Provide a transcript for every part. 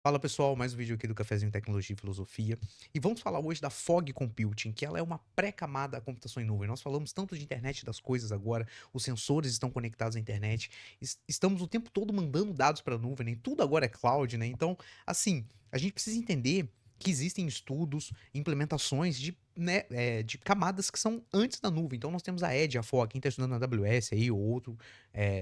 Fala pessoal, mais um vídeo aqui do Cafezinho Tecnologia e Filosofia. E vamos falar hoje da Fog Computing, que ela é uma pré-camada da computação em nuvem. Nós falamos tanto de internet das coisas agora, os sensores estão conectados à internet, estamos o tempo todo mandando dados para a nuvem, né? Tudo agora é cloud, né? Então, assim, a gente precisa entender que existem estudos, implementações de camadas que são antes da nuvem. Então, nós temos a Edge, a Fog, quem está estudando na AWS aí, ou outro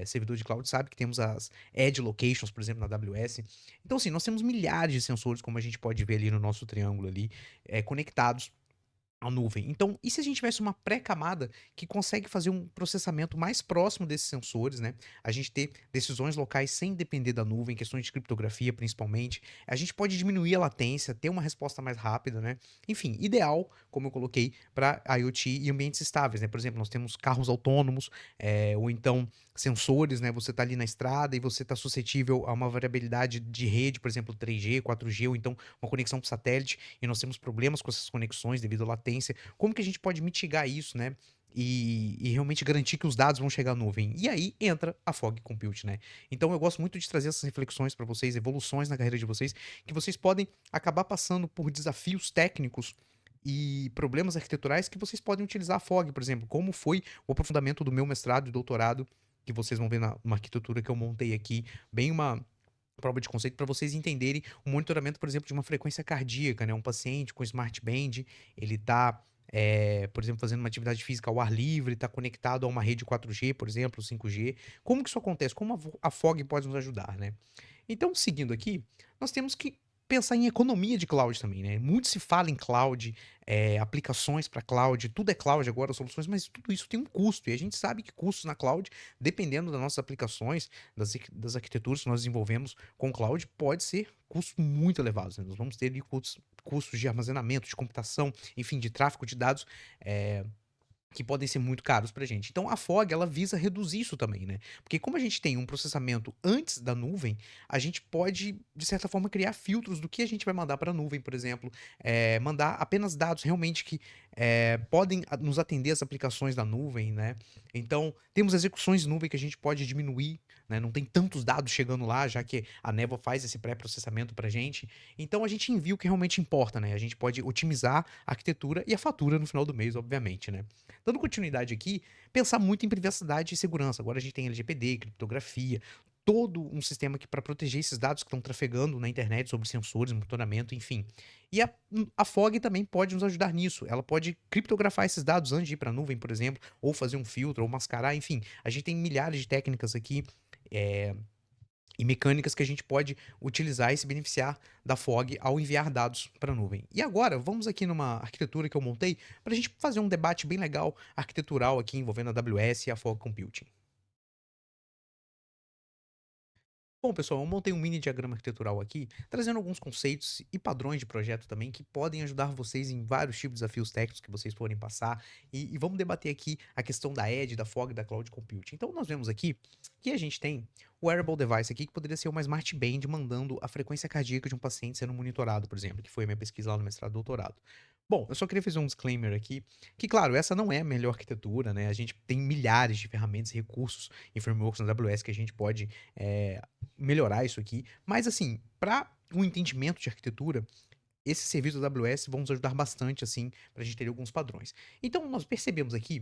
servidor de cloud sabe que temos as Edge Locations, por exemplo, na AWS. Então, assim, nós temos milhares de sensores, como a gente pode ver ali no nosso triângulo ali, conectados à nuvem. Então, e se a gente tivesse uma pré-camada que consegue fazer um processamento mais próximo desses sensores, né? A gente ter decisões locais sem depender da nuvem, questões de criptografia principalmente. A gente pode diminuir a latência, ter uma resposta mais rápida, né? Enfim, ideal, como eu coloquei, para IoT e ambientes estáveis, né? Por exemplo, nós temos carros autônomos, ou então sensores, né? Você está ali na estrada e você está suscetível a uma variabilidade de rede, por exemplo, 3G, 4G, ou então uma conexão por satélite, e nós temos problemas com essas conexões devido à latência. Como que a gente pode mitigar isso, né? E realmente garantir que os dados vão chegar à nuvem. E aí entra a Fog Compute, né? Então eu gosto muito de trazer essas reflexões para vocês, evoluções na carreira de vocês, que vocês podem acabar passando por desafios técnicos e problemas arquiteturais que vocês podem utilizar a Fog, por exemplo, como foi o aprofundamento do meu mestrado e doutorado, que vocês vão ver na uma arquitetura que eu montei aqui, bem uma prova de conceito para vocês entenderem o monitoramento, por exemplo, de uma frequência cardíaca, né? Um paciente com smart band, ele está, por exemplo, fazendo uma atividade física ao ar livre, está conectado a uma rede 4G, por exemplo, 5G. Como que isso acontece? Como a Fog pode nos ajudar, né? Então, seguindo aqui, nós temos que pensar em economia de cloud também, né? Muito se fala em cloud, aplicações para cloud, tudo é cloud agora, soluções, mas tudo isso tem um custo. E a gente sabe que custos na cloud, dependendo das nossas aplicações, das arquiteturas que nós desenvolvemos com cloud, pode ser custos muito elevados, né? Nós vamos ter ali custos de armazenamento, de computação, enfim, de tráfego de dados, eh, que podem ser muito caros pra gente. Então a Fog, ela visa reduzir isso também, né? Porque como a gente tem um processamento antes da nuvem, a gente pode, de certa forma, criar filtros do que a gente vai mandar para a nuvem, por exemplo, mandar apenas dados realmente que podem nos atender às aplicações da nuvem, né? Então, temos execuções de nuvem que a gente pode diminuir, né? Não tem tantos dados chegando lá, já que a névoa faz esse pré-processamento pra gente. Então, a gente envia o que realmente importa, né? A gente pode otimizar a arquitetura e a fatura no final do mês, obviamente, né? Dando continuidade aqui, pensar muito em privacidade e segurança. Agora a gente tem LGPD, criptografia, todo um sistema que para proteger esses dados que estão trafegando na internet sobre sensores, monitoramento, enfim. E a Fog também pode nos ajudar nisso. Ela pode criptografar esses dados antes de ir para a nuvem, por exemplo, ou fazer um filtro, ou mascarar, enfim. A gente tem milhares de técnicas aqui. eh, e mecânicas que a gente pode utilizar e se beneficiar da Fog ao enviar dados para a nuvem. E agora, vamos aqui numa arquitetura que eu montei para a gente fazer um debate bem legal arquitetural aqui envolvendo a AWS e a Fog Computing. Bom, pessoal, eu montei um mini diagrama arquitetural aqui, trazendo alguns conceitos e padrões de projeto também que podem ajudar vocês em vários tipos de desafios técnicos que vocês forem passar. E vamos debater aqui a questão da Edge, da Fog e da Cloud Computing. Então, nós vemos aqui que a gente tem o wearable device aqui, que poderia ser uma smart band mandando a frequência cardíaca de um paciente sendo monitorado, por exemplo, que foi a minha pesquisa lá no mestrado e doutorado. Bom, eu só queria fazer um disclaimer aqui, que claro, essa não é a melhor arquitetura, né? A gente tem milhares de ferramentas e recursos e frameworks na AWS que a gente pode eh, melhorar isso aqui. Mas assim, para um entendimento de arquitetura, esses serviços da AWS vão nos ajudar bastante, assim, para a gente ter alguns padrões. Então, nós percebemos aqui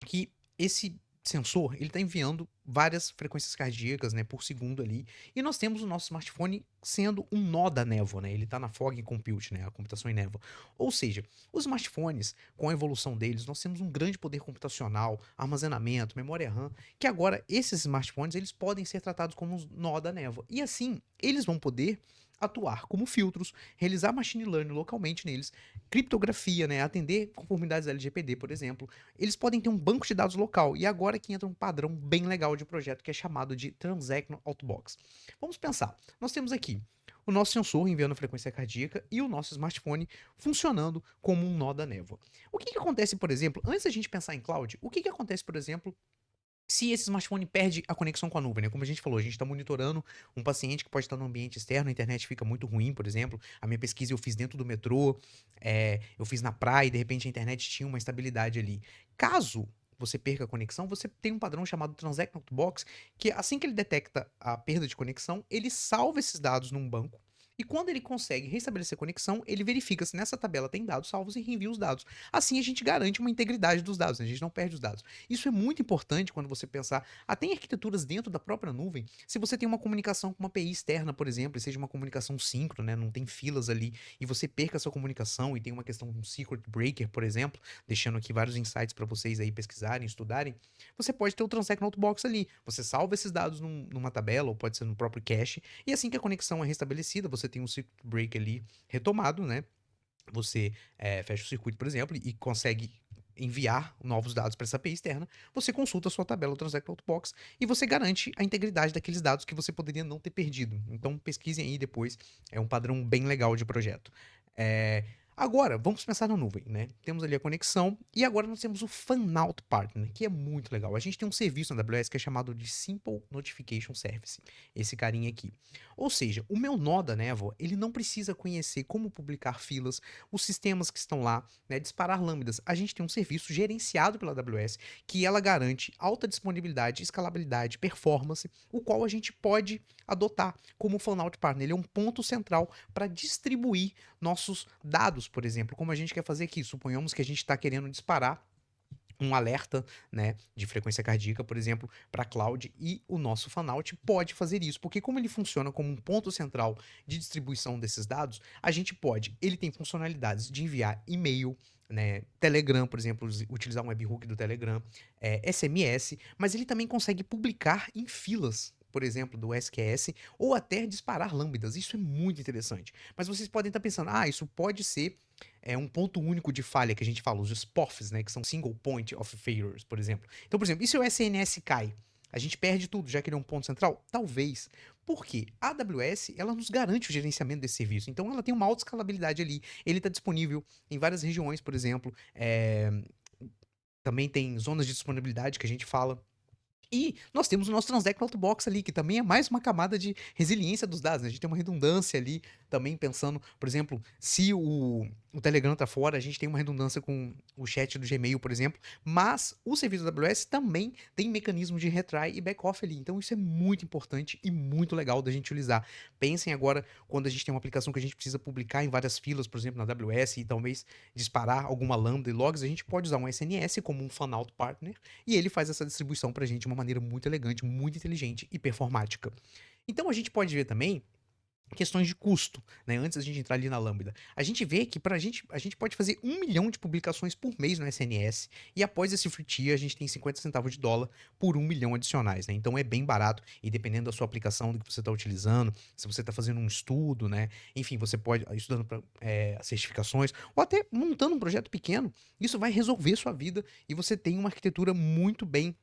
que esse sensor, ele está enviando várias frequências cardíacas, né, por segundo ali, e nós temos o nosso smartphone sendo um nó da névoa, né, ele está na Fog Compute, né, a computação em névoa. Ou seja, os smartphones, com a evolução deles, nós temos um grande poder computacional, armazenamento, memória RAM, que agora esses smartphones, eles podem ser tratados como um nó da névoa. E assim, eles vão poder atuar como filtros, realizar machine learning localmente neles, criptografia, né, atender conformidades LGPD, por exemplo, eles podem ter um banco de dados local. E agora que entra um padrão bem legal de projeto que é chamado de Transaction Outbox. Vamos pensar. Nós temos aqui o nosso sensor enviando frequência cardíaca e o nosso smartphone funcionando como um nó da névoa. O que acontece, por exemplo, antes da gente pensar em cloud, o que acontece, por exemplo, se esse smartphone perde a conexão com a nuvem, né? Como a gente falou, a gente está monitorando um paciente que pode estar no ambiente externo, a internet fica muito ruim, por exemplo. A minha pesquisa eu fiz dentro do metrô, eu fiz na praia e de repente a internet tinha uma estabilidade ali. Caso você perca a conexão, você tem um padrão chamado Transact Notebox, que assim que ele detecta a perda de conexão, ele salva esses dados num banco E quando ele consegue restabelecer a conexão, ele verifica se nessa tabela tem dados salvos e reenvia os dados. Assim a gente garante uma integridade dos dados, né, a gente não perde os dados. Isso é muito importante quando você pensar até em arquiteturas dentro da própria nuvem. Se você tem uma comunicação com uma API externa, por exemplo, e seja uma comunicação síncrona, né, não tem filas ali, e você perca essa comunicação e tem uma questão de um circuit breaker, por exemplo, deixando aqui vários insights para vocês aí pesquisarem, estudarem, você pode ter o Transact Notebox ali. Você salva esses dados numa tabela, ou pode ser no próprio cache, e assim que a conexão é restabelecida, você tem um circuit break ali retomado, né? Você fecha o circuito, por exemplo, e consegue enviar novos dados para essa API externa, você consulta a sua tabela Transact Notebox e você garante a integridade daqueles dados que você poderia não ter perdido. Então pesquisem aí depois, é um padrão bem legal de projeto. É, Agora, vamos pensar na nuvem, né? Temos ali a conexão e agora nós temos o Fanout Partner, que é muito legal. A gente tem um serviço na AWS que é chamado de Simple Notification Service, esse carinha aqui. Ou seja, o meu nó da névoa, ele não precisa conhecer como publicar filas, os sistemas que estão lá, né, disparar lambdas. A gente tem um serviço gerenciado pela AWS que ela garante alta disponibilidade, escalabilidade, performance, o qual a gente pode adotar como Fanout Partner. Ele é um ponto central para distribuir nossos dados, por exemplo, como a gente quer fazer aqui. Suponhamos que a gente está querendo disparar um alerta, né, de frequência cardíaca, por exemplo, para cloud, e o nosso Fanout pode fazer isso, porque como ele funciona como um ponto central de distribuição desses dados, a gente pode, ele tem funcionalidades de enviar e-mail, né, Telegram, por exemplo, utilizar um webhook do Telegram, SMS, mas ele também consegue publicar em filas, por exemplo, do SQS, ou até disparar lambdas. Isso é muito interessante. Mas vocês podem estar pensando, isso pode ser um ponto único de falha que a gente fala, os SPOFs, né, que são Single Point of Failures, por exemplo. Então, por exemplo, e se o SNS cai? A gente perde tudo, já que ele é um ponto central? Talvez. Por quê? A AWS, ela nos garante o gerenciamento desse serviço. Então, ela tem uma alta escalabilidade ali. Ele está disponível em várias regiões, por exemplo. Também tem zonas de disponibilidade que a gente fala. E nós temos o nosso Transact Notebox ali, que também é mais uma camada de resiliência dos dados, né? A gente tem uma redundância ali também pensando, por exemplo, se o Telegram tá fora, a gente tem uma redundância com o chat do Gmail, por exemplo, mas o serviço da AWS também tem mecanismo de retry e back-off ali, então isso é muito importante e muito legal da gente utilizar. Pensem agora quando a gente tem uma aplicação que a gente precisa publicar em várias filas, por exemplo, na AWS, e talvez disparar alguma lambda e logs, a gente pode usar um SNS como um Fanout Partner, e ele faz essa distribuição para a gente de uma maneira muito elegante, muito inteligente e performática. Então a gente pode ver também questões de custo, né? Antes da gente entrar ali na Lambda. A gente vê que a gente pode fazer 1 milhão de publicações por mês no SNS, e após esse free tier, a gente tem 50 centavos de dólar por 1 milhão adicionais, né? Então é bem barato, e dependendo da sua aplicação, do que você está utilizando, se você está fazendo um estudo, né? Enfim, você pode, estudando para certificações, ou até montando um projeto pequeno, isso vai resolver sua vida, e você tem uma arquitetura muito bem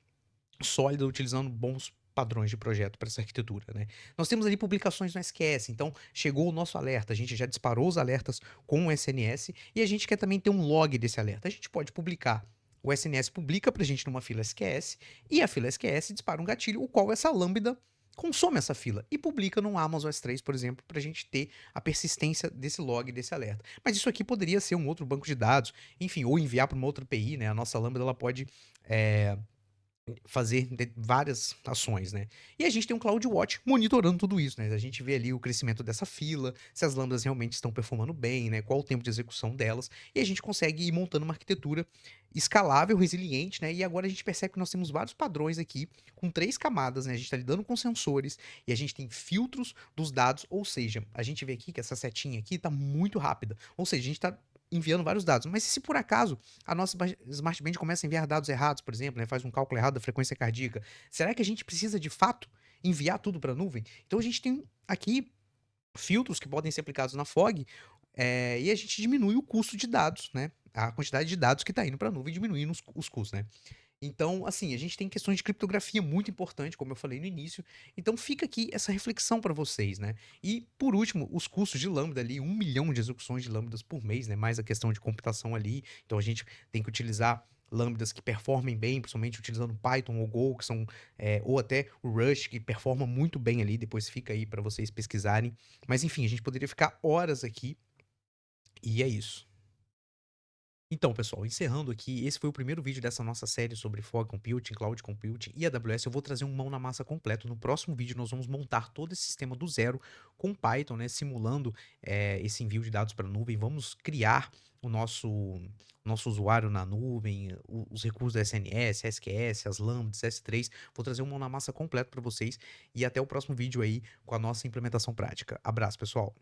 sólida, utilizando bons padrões de projeto para essa arquitetura, né? Nós temos ali publicações no SQS, então chegou o nosso alerta, a gente já disparou os alertas com o SNS e a gente quer também ter um log desse alerta. A gente pode publicar, o SNS publica para a gente numa fila SQS e a fila SQS dispara um gatilho, o qual essa lambda consome essa fila e publica no Amazon S3, por exemplo, para a gente ter a persistência desse log, desse alerta. Mas isso aqui poderia ser um outro banco de dados, enfim, ou enviar para uma outra API, né? A nossa lambda ela pode fazer várias ações, né? E a gente tem um CloudWatch monitorando tudo isso, né? A gente vê ali o crescimento dessa fila, se as lambdas realmente estão performando bem, né? Qual o tempo de execução delas, e a gente consegue ir montando uma arquitetura escalável, resiliente, né? E agora a gente percebe que nós temos vários padrões aqui com 3 camadas, né? A gente está lidando com sensores e a gente tem filtros dos dados, ou seja, a gente vê aqui que essa setinha aqui está muito rápida, ou seja, a gente está enviando vários dados. Mas se por acaso a nossa Smart Band começa a enviar dados errados, por exemplo, né, faz um cálculo errado da frequência cardíaca, será que a gente precisa de fato enviar tudo para a nuvem? Então a gente tem aqui filtros que podem ser aplicados na Fog, e a gente diminui o custo de dados, né? A quantidade de dados que está indo para a nuvem diminuindo os custos, né? Então, assim, a gente tem questões de criptografia muito importante, como eu falei no início. Então, fica aqui essa reflexão para vocês, né? E, por último, os custos de Lambda ali, 1 milhão de execuções de Lambdas por mês, né? Mais a questão de computação ali. Então, a gente tem que utilizar Lambdas que performem bem, principalmente utilizando Python ou Go, que são, ou até o Rush, que performa muito bem ali. Depois fica aí para vocês pesquisarem. Mas, enfim, a gente poderia ficar horas aqui. E é isso. Então, pessoal, encerrando aqui, esse foi o primeiro vídeo dessa nossa série sobre Fog Computing, Cloud Computing e AWS. Eu vou trazer um mão na massa completo. No próximo vídeo, nós vamos montar todo esse sistema do zero com Python, né, simulando esse envio de dados para a nuvem. Vamos criar o nosso usuário na nuvem, os recursos da SNS, SQS, as lambdas, S3. Vou trazer um mão na massa completo para vocês e até o próximo vídeo aí com a nossa implementação prática. Abraço, pessoal.